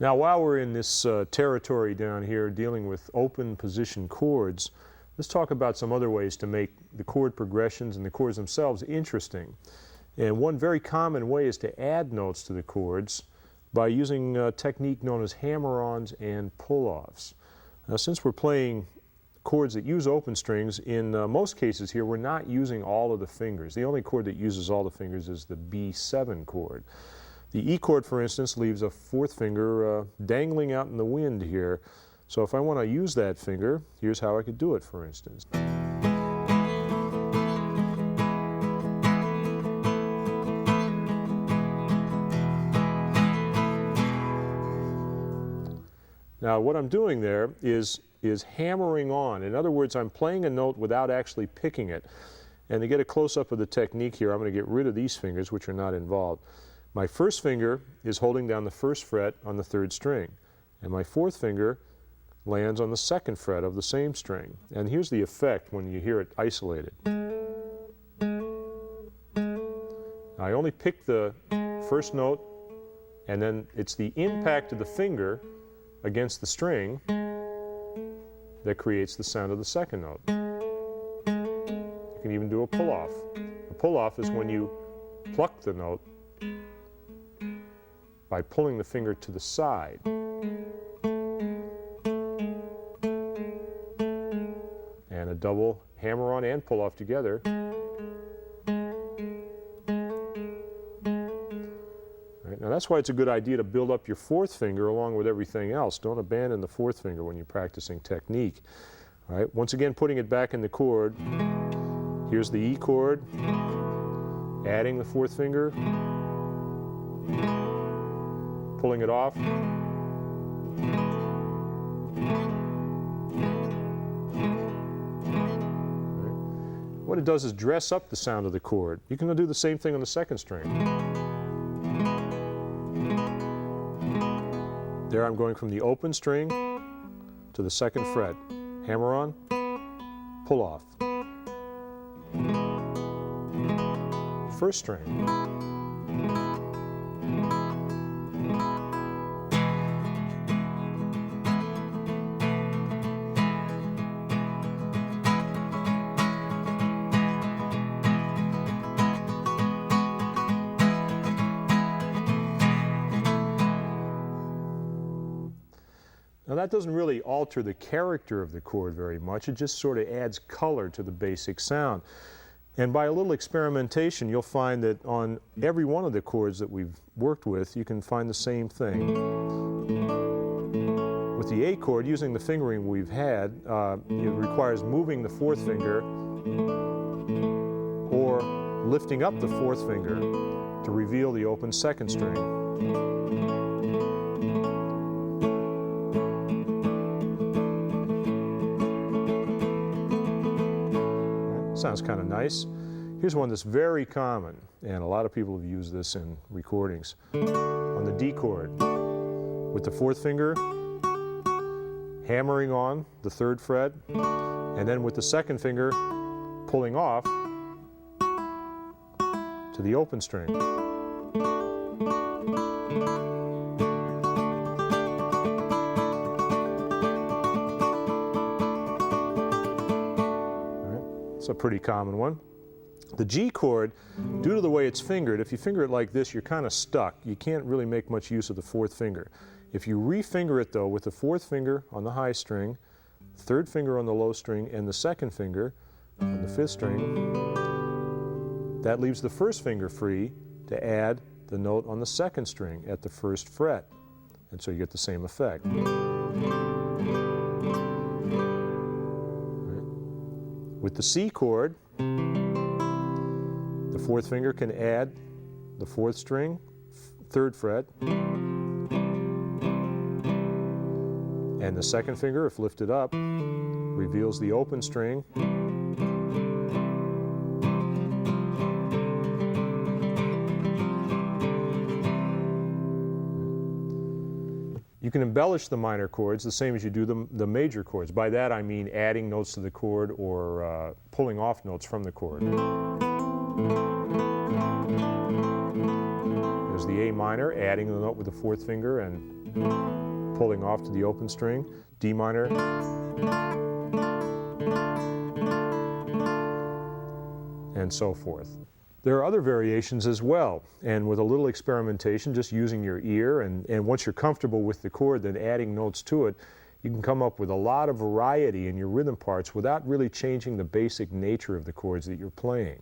Now, while we're in this territory down here dealing with open position chords, let's talk about some other ways to make the chord progressions and the chords themselves interesting. And one very common way is to add notes to the chords by using a technique known as hammer-ons and pull-offs. Now, since we're playing chords that use open strings, in most cases here we're not using all of the fingers. The only chord that uses all the fingers is the B7 chord. The E chord, for instance, leaves a fourth finger dangling out in the wind here. So if I want to use that finger, here's how I could do it, for instance. Now what I'm doing there is hammering on. In other words, I'm playing a note without actually picking it. And to get a close-up of the technique here, I'm going to get rid of these fingers, which are not involved. My first finger is holding down the first fret on the third string, and my fourth finger lands on the second fret of the same string. And here's the effect when you hear it isolated. Now, I only pick the first note, and then it's the impact of the finger against the string that creates the sound of the second note. You can even do a pull-off. A pull-off is when you pluck the note by pulling the finger to the side. And a double hammer-on and pull-off together. Right, now that's why it's a good idea to build up your fourth finger along with everything else. Don't abandon the fourth finger when you're practicing technique. All right, once again, putting it back in the chord. Here's the E chord, adding the fourth finger, pulling it off. What it does is dress up the sound of the chord. You can do the same thing on the second string. There I'm going from the open string to the second fret. Hammer on, pull off. First string. Now that doesn't really alter the character of the chord very much, it just sort of adds color to the basic sound. And by a little experimentation, you'll find that on every one of the chords that we've worked with, you can find the same thing. With the A chord, using the fingering we've had, it requires moving the fourth finger or lifting up the fourth finger to reveal the open second string. Sounds kind of nice. Here's one that's very common, and a lot of people have used this in recordings. On the D chord, with the fourth finger, hammering on the third fret, and then with the second finger, pulling off to the open string. A pretty common one. The G chord, due to the way it's fingered, if you finger it like this, you're kind of stuck. You can't really make much use of the fourth finger. If you refinger it though with the fourth finger on the high string, third finger on the low string, and the second finger on the fifth string, that leaves the first finger free to add the note on the second string at the first fret. And so you get the same effect. With the C chord, the fourth finger can add the fourth string, third fret, and the second finger, if lifted up, reveals the open string. You can embellish the minor chords the same as you do the major chords. By that I mean adding notes to the chord or pulling off notes from the chord. There's the A minor, adding the note with the fourth finger and pulling off to the open string, D minor, and so forth. There are other variations as well, and with a little experimentation, just using your ear, and once you're comfortable with the chord, then adding notes to it, you can come up with a lot of variety in your rhythm parts without really changing the basic nature of the chords that you're playing.